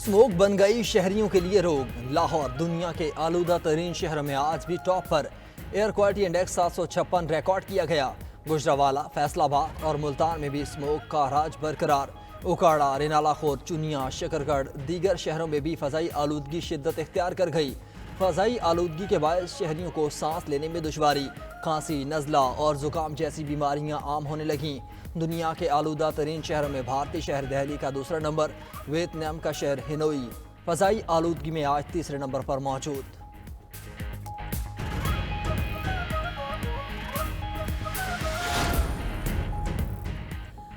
Smoke बन गई शहरियों के लिए रोग। लाहौर दुनिया के आलूदा तरीन शहरों में आज भी टॉप पर। एयर क्वालिटी इंडेक्स 756 रिकॉर्ड किया गया। गुजरावाला, फैसलाबाद और मुल्तान में भी स्मोक का राज बरकरार। उकाड़ा, रेनालाखोर, चुनिया, शकरगढ़ दीगर शहरों में भी फ़ज़ाई आलूदगी शिद्दत इख्तियार कर गई। फ़ज़ाई आलूदगी के बायस शहरियों को सांस लेने में दुश्वारी, खांसी, नज़ला और ज़ुकाम जैसी बीमारियां आम होने लगीं। दुनिया के आलूदा तरीन शहरों में भारतीय शहर दिल्ली का दूसरा नंबर, वियतनाम का शहर हिनोई फ़ज़ाई आलूदगी में आज तीसरे नंबर पर मौजूद।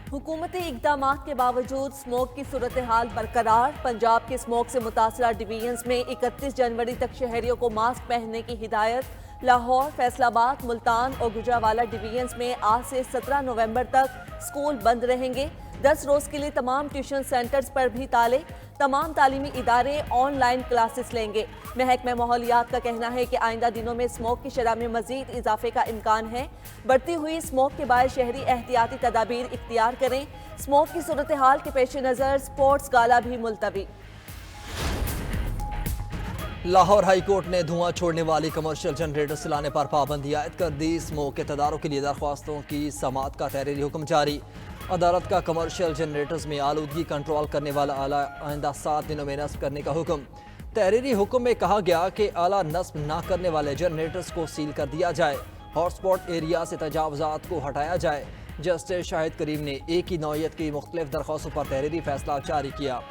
हुकूमती इक़दामात के बावजूद स्मोक की सूरत हाल बरकरार। पंजाब के स्मोक से मुतासरा डिवीजन्स में 31 जनवरी तक शहरियों को मास्क पहनने की हिदायत। लाहौर, फैसलाबाद, मुल्तान और गुजरावाला डिवीजन्स में आज से 17 नवंबर तक स्कूल बंद रहेंगे। 10 रोज़ के लिए तमाम ट्यूशन सेंटर्स पर भी ताले। तमाम तालीमी इदारे ऑनलाइन क्लासेस लेंगे। महकमा माहौलियात का कहना है कि आइंदा दिनों में स्मोक की शरह में मजीद इजाफे का इम्कान है। बढ़ती हुई स्मोक के बायस शहरी एहतियाती तदाबीर इख्तियार करें। स्मोक की सूरत हाल के पेश नज़र स्पोर्ट्स गाला भी मुलतवी। लाहौर हाई कोर्ट ने धुआं छोड़ने वाली कमर्शियल जनरेटर चलाने पर पाबंदी आयद कर दी। स्मोक के तदारुक के लिए दरख्वास्तों की समाअत का तहरीरी हुक्म जारी। अदालत का कमर्शियल जनरेटर्स में आलूदगी कंट्रोल करने वाला आला आइंदा 7 दिनों में नस्ब करने का हुक्म। तहरीरी हुक्म में कहा गया कि आला नस्ब न करने वाले जनरेटर्स को सील कर दिया जाए। हॉटस्पॉट एरिया से तजावजात को हटाया जाए। जस्टिस शाहिद करीम ने एक ही नौयत की मुख्तलिफ दरख्वास्तों पर तहरीरी फैसला जारी किया।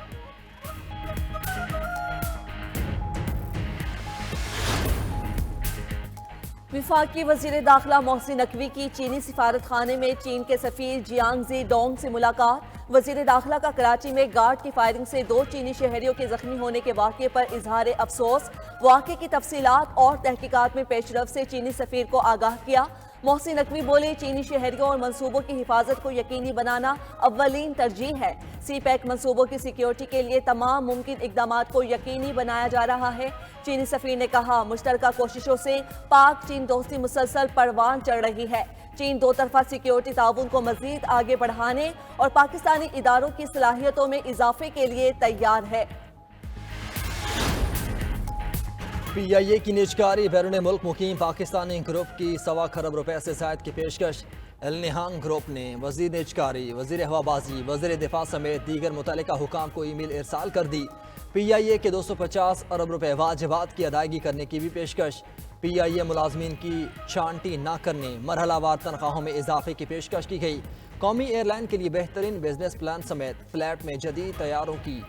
वफाकी वज़ीर दाखिला मोहसिन नकवी की चीनी सिफारत खाने में चीन के सफीर जियांगजी डोंग से मुलाकात। वज़ीर दाखिला का कराची में गार्ड की फायरिंग से 2 चीनी शहरियों के जख्मी होने के वाक़े पर इजहार अफसोस। वाक़े की तफसीलात और तहकीकात में पेशरफ से चीनी सफीर को आगाह किया। मोहसिन नकवी बोले, चीनी शहरियों और मंसूबों की हिफाजत को यकीनी बनाना अव्वलीन तरजीह है। सी पैक मंसूबों की सिक्योरिटी के लिए तमाम मुमकिन इक़दामात को यकीनी बनाया जा रहा है। चीनी सफीर ने कहा, मुश्तरका कोशिशों से पाक चीन दोस्ती मुसलसल परवान चढ़ रही है। चीन दो तरफा सिक्योरिटी ताउन को मजीद आगे बढ़ाने और पाकिस्तानी इदारों की सलाहियतों में इजाफे के लिए तैयार है। PIA की निजकारी बैरून मुल्क मुकीम पाकिस्तानी ग्रुप की 1.25 खरब रुपए से ज़ायद की पेशकश। एल निहांग ग्रुप ने वज़ीर निजकारी, वज़ीर हवाबाजी, वज़ीर दिफा समेत दीगर मुतल्लिका हुकाम को ईमेल इरसाल कर दी। PIA के 250 अरब रुपए वाजिबात की अदायगी करने की भी पेशकश। PIA मुलाजमीन की छांटी न करने, मरहलावार तनख्वाहों में इजाफे की पेशकश की गई। कौमी एयरलाइन के लिए बेहतरीन बिजनेस प्लान समेत फ्लैट में जदीद तैयारों की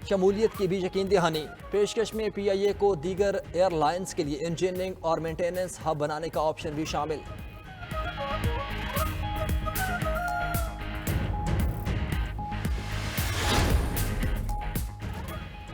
शमूलियत की भी यकीन दहानी। पेशकश में PIA को दीगर एयरलाइंस के लिए इंजीनियरिंग और मेंटेनेंस हब बनाने का ऑप्शन भी शामिल।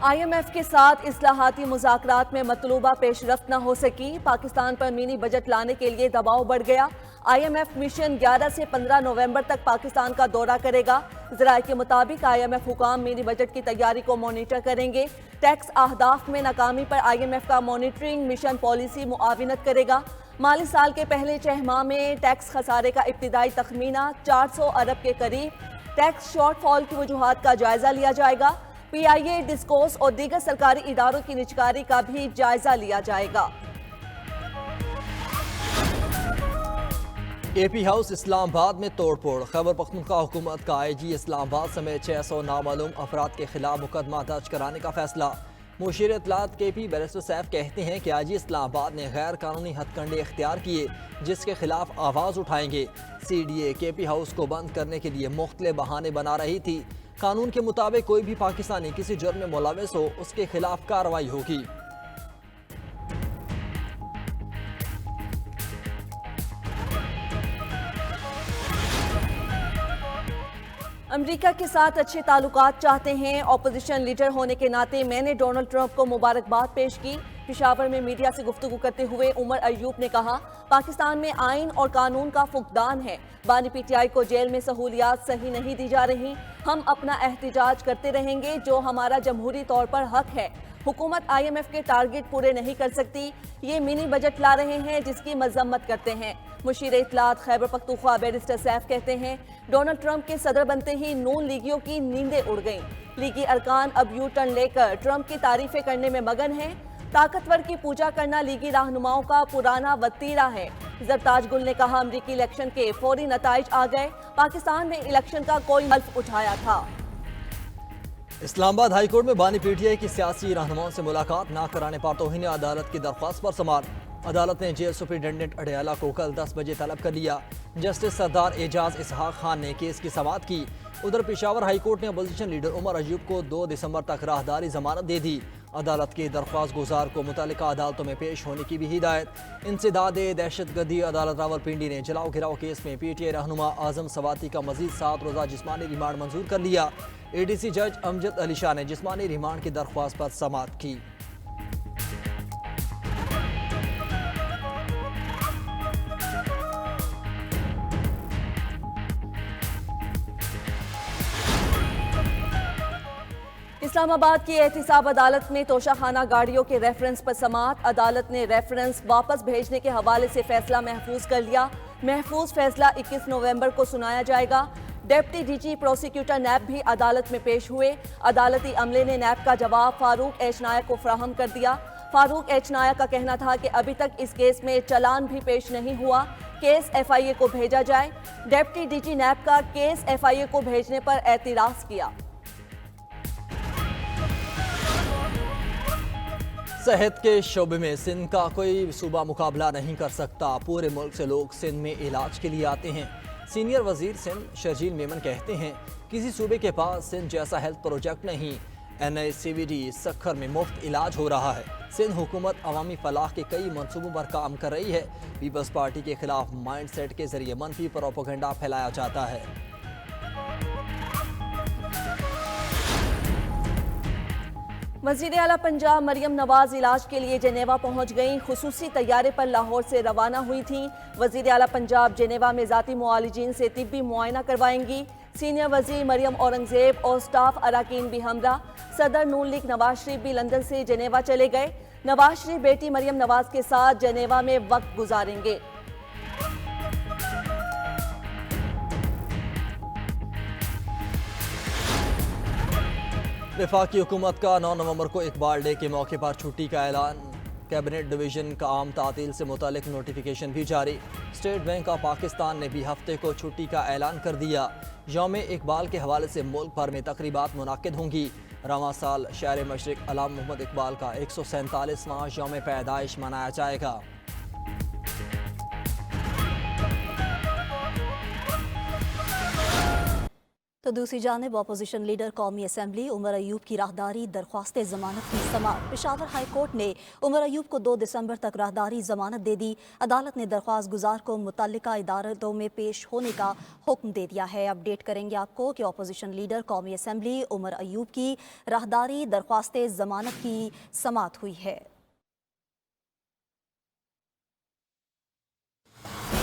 IMF के साथ इस्लाहाती मुज़ाकरात में मतलूबा पेशरफ्त न हो सकी। पाकिस्तान पर मिनी बजट लाने के लिए दबाव बढ़ गया। IMF मिशन 11 से 15 नवंबर तक पाकिस्तान का दौरा करेगा। ज़राए के मुताबिक IMF हुकाम मिनी बजट की तैयारी को मॉनिटर करेंगे। टैक्स अहदाफ में नाकामी पर IMF का मॉनिटरिंग मिशन पॉलिसी मुआविनत करेगा। माली साल के पहले 6 माह में टैक्स खसारे का इब्तिदाई तखमीना 400 अरब के करीब। टैक्स शॉर्टफॉल की वजूहात का जायजा लिया जाएगा। PIA, डिस्कोर्स और दीगर सरकारी इदारों की निजकारी का भी जायजा लिया जाएगा। AP हाउस इस्लामाबाद में तोड़फोड़। खैबर पख्तूनख्वा हुकूमत का IG इस्लामाबाद समेत 600 नामालूम अफराद के खिलाफ मुकदमा दर्ज कराने का फैसला। मुशीर इत्तलात KP बैरिस्टर सैफ कहते हैं कि IG इस्लामाबाद ने गैर कानूनी हथकंडे इख्तियार किए, जिसके खिलाफ आवाज़ उठाएंगे। CDA KP हाउस को बंद करने के लिए मुख्तलिफ बहाने बना रही थी। कानून के मुताबिक कोई भी पाकिस्तानी किसी जुर्म में मुलविस हो, उसके खिलाफ कार्रवाई होगी। अमेरिका के साथ अच्छे ताल्लुकात चाहते हैं। ऑपोजिशन लीडर होने के नाते मैंने डोनाल्ड ट्रंप को मुबारकबाद पेश की। पेशावर में मीडिया से गुफ्तगू करते हुए उमर अयूब ने कहा, पाकिस्तान में आइन और कानून का फुकदान है। बानी PTI को जेल में सहूलियात सही नहीं दी जा रही। हम अपना एहतिजाज करते रहेंगे, जो हमारा जमहूरी तौर पर हक है। हुकूमत IMF के टारगेट पूरे नहीं कर सकती। ये मिनी बजट ला रहे हैं जिसकी मजम्मत करते हैं। مشیر اطلاعات خیبر پختونخوا بیرسٹر سیف کہتے ہیں ڈونلڈ ٹرمپ کے صدر بنتے ہی نون لیگیوں کی نیندیں اڑ گئیں. لیگی ارکان اب یو ٹرن لے کر ٹرمپ کی تعریفیں کرنے میں مگن ہیں. طاقتور کی پوجا کرنا لیگی رہنماؤں کا پرانا وتیرہ ہے. زرتاج گل نے کہا امریکی الیکشن کے فوری نتائج آ گئے. پاکستان میں الیکشن کا کوئی حلف اٹھایا تھا. اسلام آباد ہائی کورٹ میں بانی پی ٹی آئی کی سیاسی رہنماؤں سے ملاقات نہ کرانے پر توہین عدالت کی درخواست پر سماعت. عدالت نے جیل سپرنٹنڈنٹ اڈیالہ کو کل 10 بجے طلب کر لیا. جسٹس سردار اعجاز اسحاق خان نے کیس کی سماعت کی. ادھر پشاور ہائی کورٹ نے اپوزیشن لیڈر عمر ایوب کو 2 دسمبر تک راہداری ضمانت دے دی. عدالت کی درخواست گزار کو متعلقہ عدالتوں میں پیش ہونے کی بھی ہدایت. انسداد دہشت گردی عدالت راولپنڈی نے جلاؤ گراؤ کیس میں پی ٹی آئی رہنما اعظم سواتی کا مزید 7 روزہ جسمانی ریمانڈ منظور کر لیا. اے ڈی سی جج امجد علی شاہ نے جسمانی ریمانڈ کی درخواست پر سماعت کی. اسلام آباد کی احتساب عدالت میں توشہ خانہ گاڑیوں کے ریفرنس پر سماعت. عدالت نے ریفرنس واپس بھیجنے کے حوالے سے فیصلہ محفوظ کر لیا. محفوظ فیصلہ 21 نومبر کو سنایا جائے گا. Deputy D G prosecutor NAB بھی عدالت میں پیش ہوئے. عدالتی عملے نے نیب کا جواب فاروق ایچ نائک کو فراہم کر دیا. فاروق ایچ نائک کا کہنا تھا کہ ابھی تک اس کیس میں چلان بھی پیش نہیں ہوا. کیس ایف آئی اے کو بھیجا جائے. ڈپٹی ڈی جی نیب کا کیس ایف آئی اے کو بھیجنے پر اعتراض کیا. صحت کے شعبے میں سندھ کا کوئی صوبہ مقابلہ نہیں کر سکتا. پورے ملک سے لوگ سندھ میں علاج کے لیے آتے ہیں. سینئر وزیر سندھ شرجیل میمن کہتے ہیں کسی صوبے کے پاس سندھ جیسا ہیلتھ پروجیکٹ نہیں. این آئی سی وی ڈی سکھر میں مفت علاج ہو رہا ہے. سندھ حکومت عوامی فلاح کے کئی منصوبوں پر کام کر رہی ہے. پیپلز پارٹی کے خلاف مائنڈ سیٹ کے ذریعے منفی پروپیگنڈا پھیلایا جاتا ہے. وزیر اعلیٰ پنجاب مریم نواز علاج کے لیے جنیوا پہنچ گئیں. خصوصی طیارے پر لاہور سے روانہ ہوئی تھیں. وزیر اعلیٰ پنجاب جنیوا میں ذاتی معالجین سے طبی معائنہ کروائیں گی. سینئر وزیر مریم اورنگزیب اور سٹاف اراکین بھی ہمراہ. صدر نون لیگ نواز شریف بھی لندن سے جنیوا چلے گئے. نواز شریف بیٹی مریم نواز کے ساتھ جنیوا میں وقت گزاریں گے. وفاقی حکومت کا 9 نومبر کو اقبال ڈے کے موقع پر چھٹی کا اعلان. کیبنٹ ڈویژن کا عام تعطیل سے متعلق نوٹیفیکیشن بھی جاری. اسٹیٹ بینک آف پاکستان نے بھی ہفتے کو چھٹی کا اعلان کر دیا. یوم اقبال کے حوالے سے ملک بھر میں تقریبات منعقد ہوں گی. رواں سال شہر مشرق علامہ محمد اقبال کا 147واں یوم پیدائش منایا جائے گا. تو دوسری جانب اپوزیشن لیڈر قومی اسمبلی عمر ایوب کی راہداری درخواست ضمانت کی سماعت. پشاور ہائی کورٹ نے عمر ایوب کو 2 دسمبر تک راہداری ضمانت دے دی. عدالت نے درخواست گزار کو متعلقہ عدالتوں میں پیش ہونے کا حکم دے دیا ہے. اپڈیٹ کریں گے آپ کو کہ اپوزیشن لیڈر قومی اسمبلی عمر ایوب کی راہداری درخواست ضمانت کی سماعت ہوئی ہے.